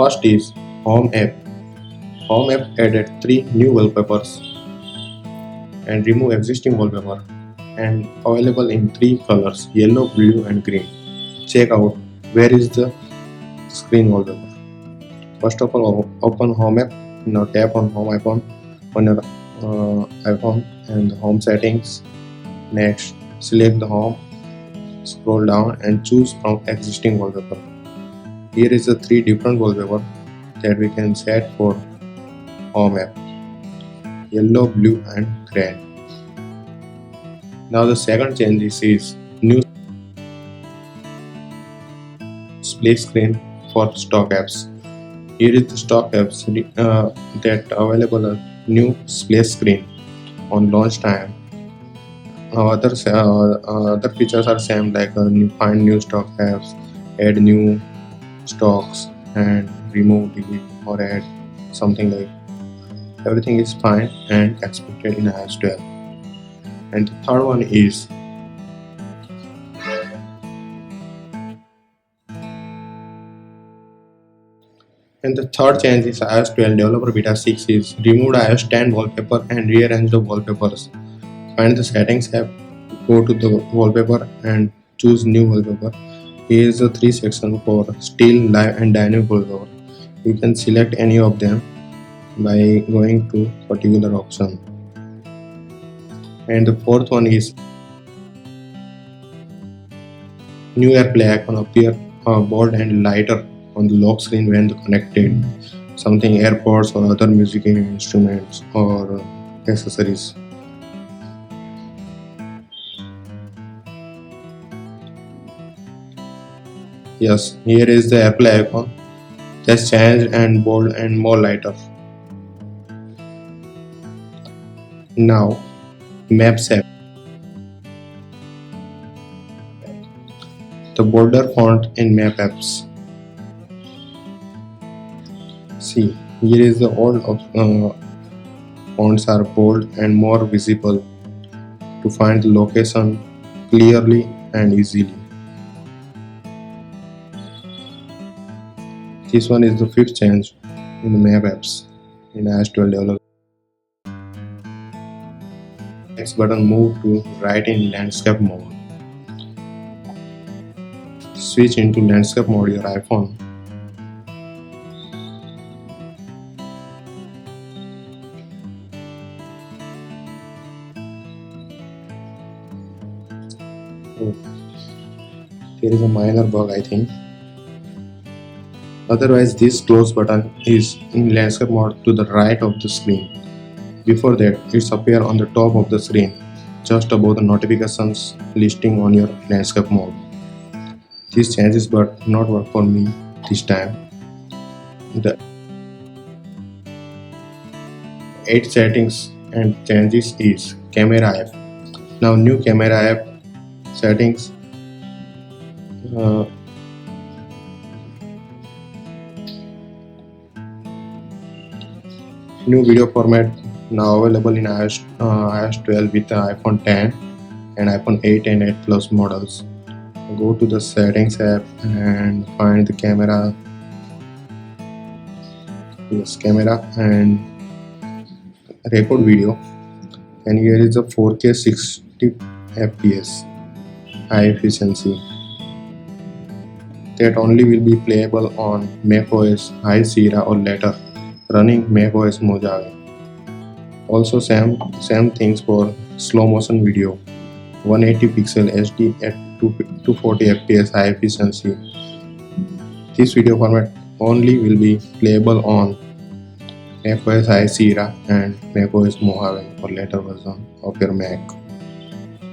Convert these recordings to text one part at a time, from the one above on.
first is Home app. Home app added 3 new wallpapers and remove existing wallpaper and available in 3 colors yellow, blue and green. Check out where is the screen wallpaper. First of all, open Home app. Now tap on Home icon on your iPhone and the Home settings. Next, select the Home, scroll down and choose from existing wallpaper. Here is the 3 different wallpaper that we can set for Home app: yellow, blue and green. Now the second change is new split screen for stock apps. Here is the stock apps that available a new splash screen on launch time. Other features are same like find new stock apps, add new stocks, and remove, delete, or add something like. Everything is fine and expected in iOS 12. And the third one is change is iOS 12 Developer Beta 6 is removed iOS 10 wallpaper and rearrange the wallpapers. Find the settings app, go to the wallpaper and choose new wallpaper. Here is the 3 sections for still, live and dynamic wallpaper. You can select any of them by going to particular option. And the fourth one is new AirPlay icon appear bold and lighter on the lock screen when connected something AirPods or other music instruments or accessories. Yes, here is the AirPlay icon. Just changed and bold and more lighter. Now, Maps app. The bolder font in Map apps. See, here is the all fonts are bold and more visible to find the location clearly and easily. This one is the fifth change in the Map apps in iOS 12 developer. Next button move to right in landscape mode. Switch into landscape mode your iPhone. Oh, there is a minor bug I think. Otherwise this close button is in landscape mode to the right of the screen. Before that it's appear on the top of the screen just above the notifications listing on your landscape mode. These changes but not work for me this time. The 8 settings and changes is camera app. Now new camera app settings. New video format now available in iOS 12 with the iPhone 10 and iPhone 8 and 8 Plus models. Go to the settings app and find the camera. Yes, camera and record video. And here is a 4K 60 FPS high efficiency that only will be playable on macOS High Sierra or later running macOS Mojave. Also same things for slow motion video, 180 pixel HD at 240 fps high efficiency. This video format only will be playable on macOS High Sierra and macOS Mojave or later version of your Mac.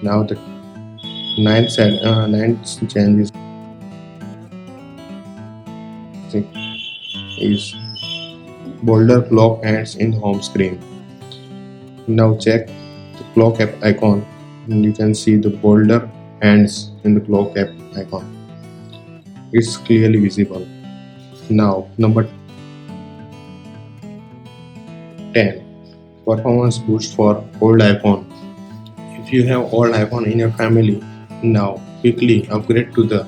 Now the ninth change is bolder clock ends in the home screen. Now check the clock app icon and you can see the bolder ends in the clock app icon. It's clearly visible. Now number 10, performance boost for old iPhone. If you have old iPhone in your family, now quickly upgrade to the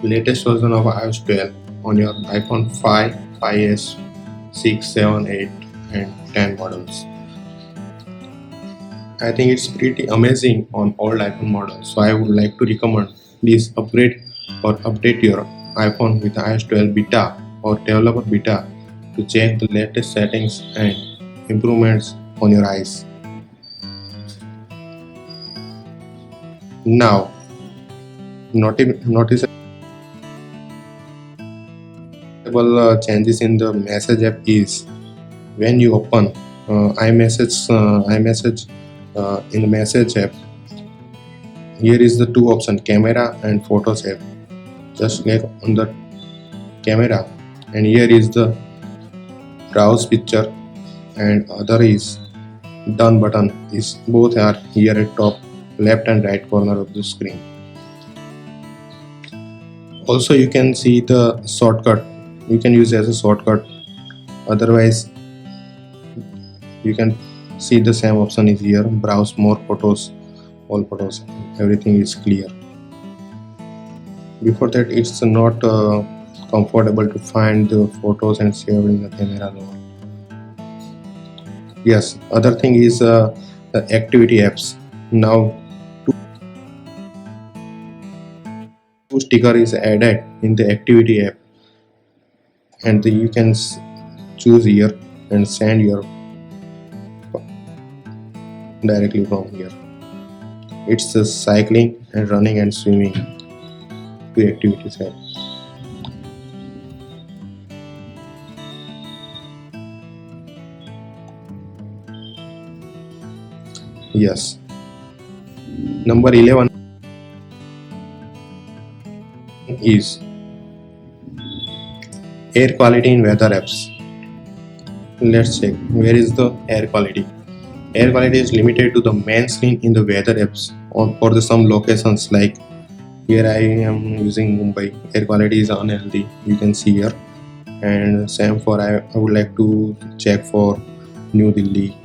latest version of iOS 12 on your iPhone 5 iOS 6, 7, 8 and 10 models. I think it's pretty amazing on old iPhone models. So I would like to recommend please upgrade or update your iPhone with iOS 12 beta or developer beta to check the latest settings and improvements on your eyes. Now, noticeable changes in the message app is when you open iMessage in the message app. Here is the two option camera and photos app. Just click on the camera and here is the browse picture and other is done button is both are here at top left and right corner of the screen. Also you can see the shortcut, you can use as a shortcut, otherwise you can see the same option is here, browse more photos, all photos, everything is clear. Before that it's not comfortable to find the photos and save in the camera roll. Yes, other thing is the activity apps. Now two sticker is added in the activity app and you can choose here and send your directly from here. It's the cycling and running and swimming two activities app. Yes, number 11 is air quality in weather apps. Let's check where is the air quality. Air quality is limited to the main screen in the weather apps on for the some locations like here I am using Mumbai. Air quality is unhealthy. You can see here. And same for I would like to check for New Delhi.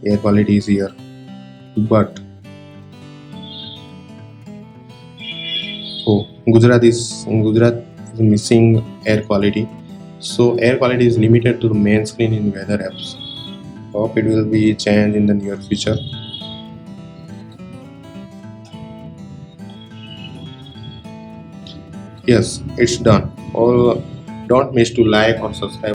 Air quality is here. But oh, Gujarat is missing air quality. So air quality is limited to the main screen in weather apps. Hope it will be changed in the near future. Yes, it's done. All don't miss to like or subscribe